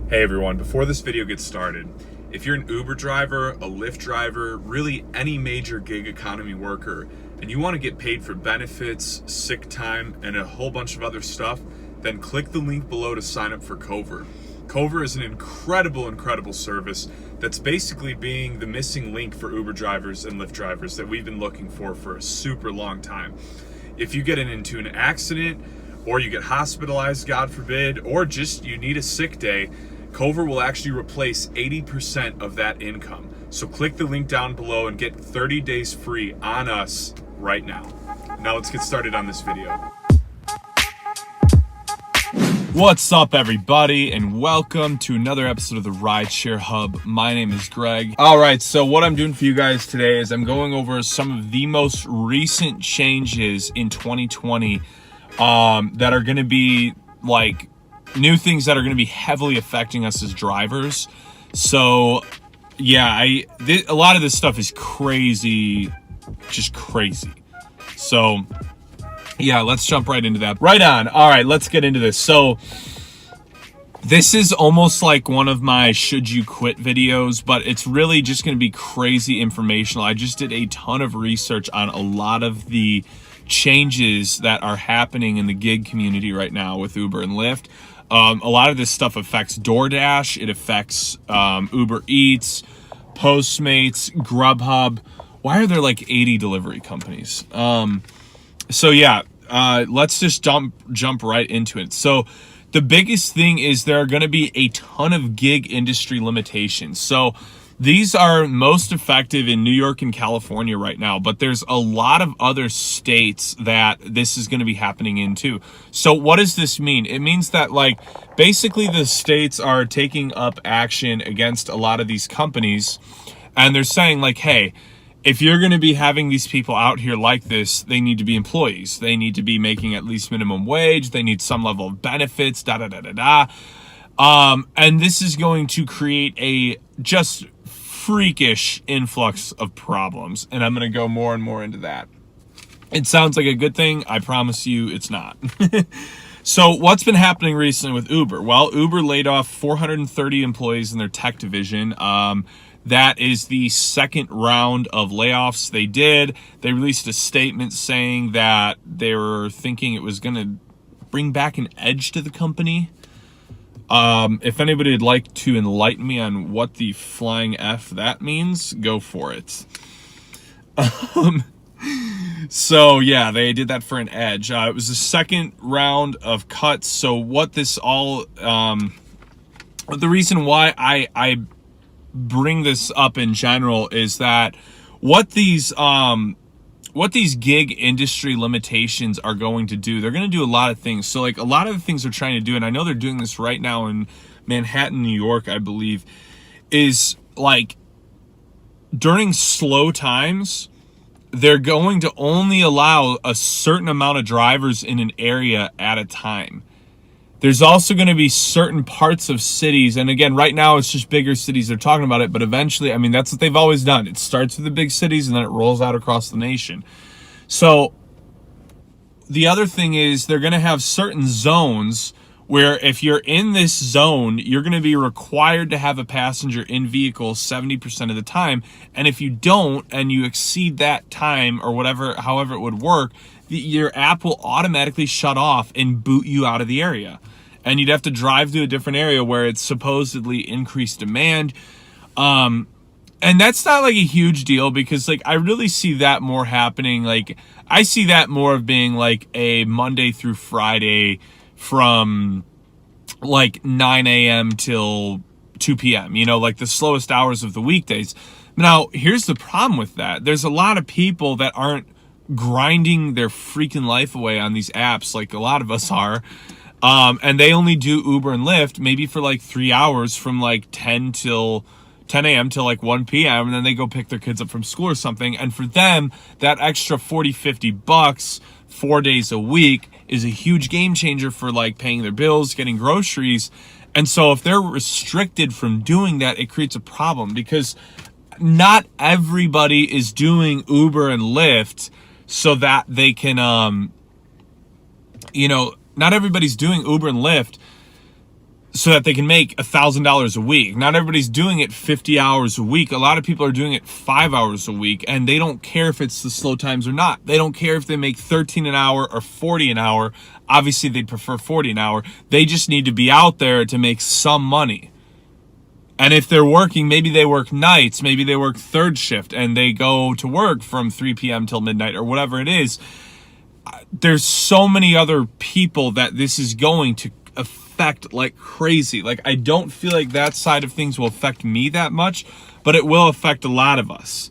Hey everyone, before this video gets started, if you're an Uber driver, a Lyft driver, really any major gig economy worker, and you want to get paid for benefits, sick time, and a whole bunch of other stuff, then click the link below to sign up for Cover. Cover is an incredible service that's basically being the missing link for Uber drivers and Lyft drivers that we've been looking for a super long time. If you get into an accident, or you get hospitalized, God forbid, or just you need a sick day, Cover will actually replace 80% of that income. So click the link down below and get 30 days free on us right now. Now let's get started on this video. What's up everybody, and welcome to another episode of the Rideshare Hub. My name is Greg. All right, so what I'm doing for you guys today is I'm going over some of the most recent changes in 2020 that are going to be like new things that are going to be heavily affecting us as drivers. So yeah, a lot of this stuff is crazy, just crazy. So yeah, let's jump right into that. Right on. All right, let's get into this. So this is almost like one of my should you quit videos, but it's really just going to be crazy informational. I just did a ton of research on a lot of the changes that are happening in the gig community right now with Uber and Lyft. A lot of this stuff affects DoorDash, it affects Uber Eats, Postmates, Grubhub. Why are there like 80 delivery companies? So yeah, let's just jump right into it. So the biggest thing is there are going to be a ton of gig industry limitations. So these are most effective in New York and California right now, but there's a lot of other states that this is going to be happening in too. So what does this mean? It means that like basically the states are taking up action against a lot of these companies, and they're saying like, hey, if you're going to be having these people out here like this, they need to be employees. They need to be making at least minimum wage. They need some level of benefits, and this is going to create a just freakish influx of problems, and I'm going to go more and more into that. It sounds like a good thing. I promise you it's not. So what's been happening recently with Uber? Well, Uber laid off 430 employees in their tech division. That is the second round of layoffs they did. They released a statement saying that they were thinking it was going to bring back an edge to the company. If anybody would like to enlighten me on what the flying F that means, go for it. So yeah, they did that for an edge. It was the second round of cuts. So what this all, the reason why I bring this up in general is that what these gig industry limitations are going to do, they're going to do a lot of things. So like a lot of the things they're trying to do, and I know they're doing this right now in Manhattan, New York, I believe, is like during slow times, they're going to only allow a certain amount of drivers in an area at a time. There's also going to be certain parts of cities, and again, right now it's just bigger cities they're talking about it, but eventually, I mean, that's what they've always done. It starts with the big cities and then it rolls out across the nation. So the other thing is they're going to have certain zones where if you're in this zone, you're going to be required to have a passenger in vehicle 70% of the time, and if you don't and you exceed that time or whatever, however it would work, your app will automatically shut off and boot you out of the area. And you'd have to drive to a different area where it's supposedly increased demand. And that's not like a huge deal because like I really see that more happening. Like I see that more of being like a Monday through Friday from like 9 a.m. till 2 p.m., you know, like the slowest hours of the weekdays. Now, here's the problem with that. There's a lot of people that aren't grinding their freaking life away on these apps like a lot of us are, and they only do Uber and Lyft maybe for like 3 hours from like 10 a.m. till like 1 p.m. and then they go pick their kids up from school or something, and for them that extra $40-50 4 days a week is a huge game changer for like paying their bills, getting groceries. And so if they're restricted from doing that, it creates a problem because not everybody is doing Uber and Lyft so that they can, not everybody's doing Uber and Lyft so that they can make $1,000 a week. Not everybody's doing it 50 hours a week. A lot of people are doing it 5 hours a week, and they don't care if it's the slow times or not. They don't care if they make 13 an hour or 40 an hour. Obviously, they'd prefer 40 an hour. They just need to be out there to make some money. And if they're working, maybe they work nights, maybe they work third shift, and they go to work from 3 p.m. till midnight or whatever it is. There's so many other people that this is going to affect like crazy. Like, I don't feel like that side of things will affect me that much, but it will affect a lot of us.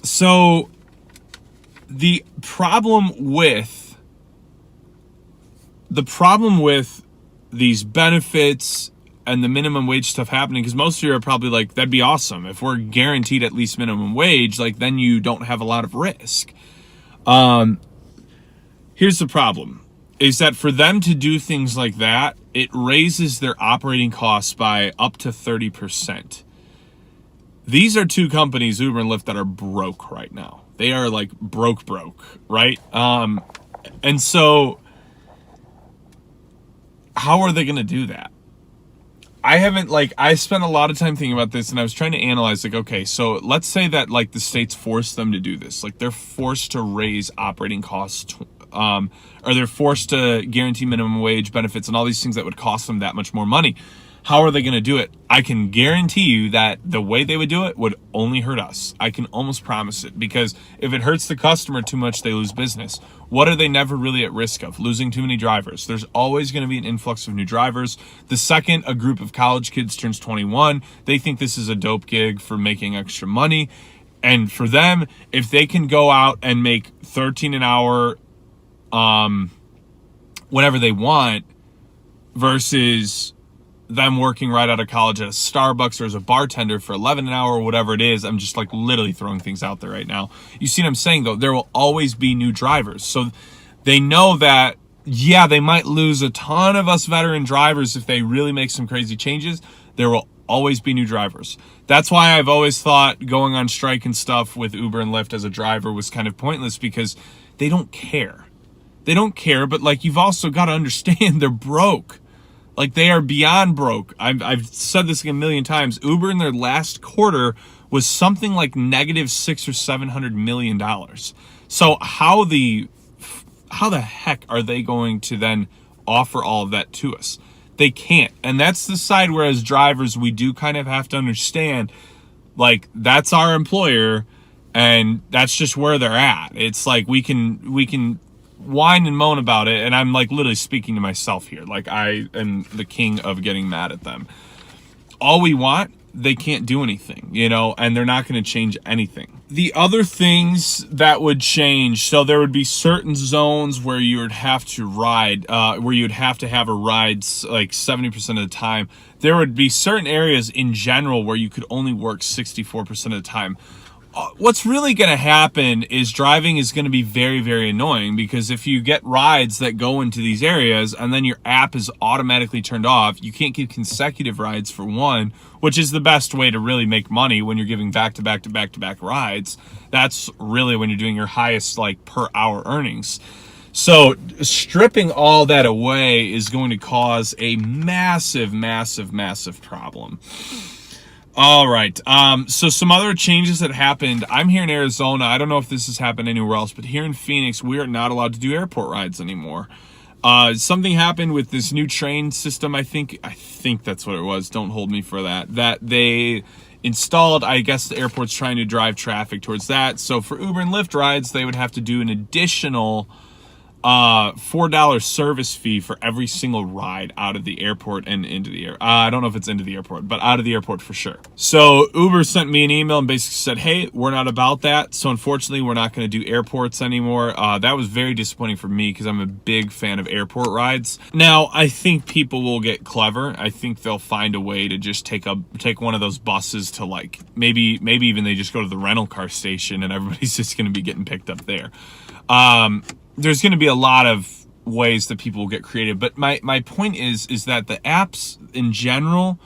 So the problem with these benefits and the minimum wage stuff happening, because most of you are probably like, that'd be awesome if we're guaranteed at least minimum wage, like then you don't have a lot of risk. Here's the problem, is that for them to do things like that, it raises their operating costs by up to 30%. These are two companies, Uber and Lyft, that are broke right now. They are like broke, right? And so how are they going to do that? I spent a lot of time thinking about this, and I was trying to analyze, like, okay, so let's say that like the states force them to do this. Like, they're forced to raise operating costs, or they're forced to guarantee minimum wage, benefits, and all these things that would cost them that much more money. How are they going to do it? I can guarantee you that the way they would do it would only hurt us. I can almost promise it, because if it hurts the customer too much, they lose business. What are they never really at risk of? Losing too many drivers. There's always going to be an influx of new drivers. The second a group of college kids turns 21, they think this is a dope gig for making extra money. And for them, if they can go out and make 13 an hour whenever they want, versus them working right out of college at a Starbucks or as a bartender for 11 an hour or whatever it is. I'm just like literally throwing things out there right now. You see what I'm saying though? There will always be new drivers. So they know that, yeah, they might lose a ton of us veteran drivers if they really make some crazy changes. There will always be new drivers. That's why I've always thought going on strike and stuff with Uber and Lyft as a driver was kind of pointless, because they don't care. They don't care, but like, you've also got to understand they're broke. Like, they are beyond broke. I've said this a million times. Uber in their last quarter was something like negative $600 or $700 million. So how the heck are they going to then offer all of that to us? They can't. And that's the side where, as drivers, we do kind of have to understand, like, that's our employer, and that's just where they're at. It's like we can whine and moan about it, and I'm like literally speaking to myself here. Like, I am the king of getting mad at them. All we want, they can't do anything, you know, and they're not going to change anything. The other things that would change, so there would be certain zones where you would have to ride, where you would have to have a ride like 70% of the time. There would be certain areas in general where you could only work 64% of the time. What's really going to happen is driving is going to be very, very annoying, because if you get rides that go into these areas and then your app is automatically turned off, you can't give consecutive rides for one, which is the best way to really make money when you're giving back-to-back rides. That's really when you're doing your highest like per hour earnings. So stripping all that away is going to cause a massive, massive, massive problem. All right. So some other changes that happened. I'm here in Arizona. I don't know if this has happened anywhere else, but here in Phoenix, we are not allowed to do airport rides anymore. Something happened with this new train system. I think that's what it was. Don't hold me for that. That they installed. I guess the airport's trying to drive traffic towards that. So for Uber and Lyft rides, they would have to do an additional $4 service fee for every single ride out of the airport and into the air. I don't know if it's into the airport, but out of the airport for sure. So Uber sent me an email and basically said, hey, we're not about that. So unfortunately, we're not going to do airports anymore. That was very disappointing for me, because I'm a big fan of airport rides. Now, I think people will get clever. I think they'll find a way to just take one of those buses to, like, maybe even they just go to the rental car station and everybody's just going to be getting picked up there. There's going to be a lot of ways that people will get creative, but my point is that the apps in general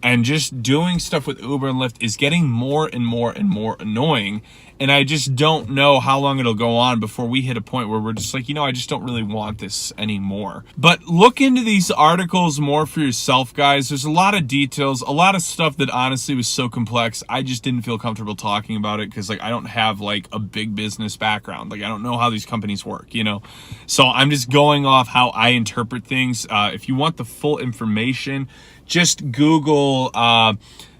And just doing stuff with Uber and Lyft is getting more and more and more annoying. And I just don't know how long it'll go on before we hit a point where we're just like, I just don't really want this anymore. But look into these articles more for yourself, guys. There's a lot of details, a lot of stuff that honestly was so complex. I just didn't feel comfortable talking about it because I don't have a big business background. I don't know how these companies work, So I'm just going off how I interpret things. If you want the full information, just Google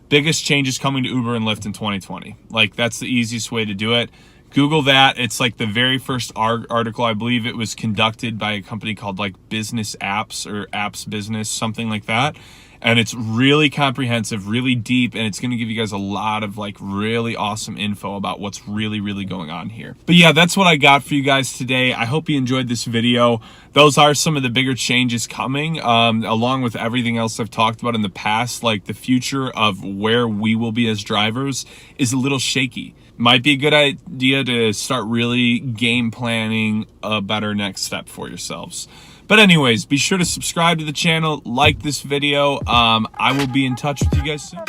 biggest changes coming to Uber and Lyft in 2020. That's the easiest way to do it. Google that. It's the very first article. I believe it was conducted by a company called Business Apps or Apps Business, something like that. And it's really comprehensive, really deep, and it's going to give you guys a lot of really awesome info about what's really, really going on here. But yeah, that's what I got for you guys today. I hope you enjoyed this video. Those are some of the bigger changes coming, along with everything else I've talked about in the past. The future of where we will be as drivers is a little shaky. Might be a good idea to start really game planning a better next step for yourselves. But anyways, be sure to subscribe to the channel, like this video. I will be in touch with you guys soon.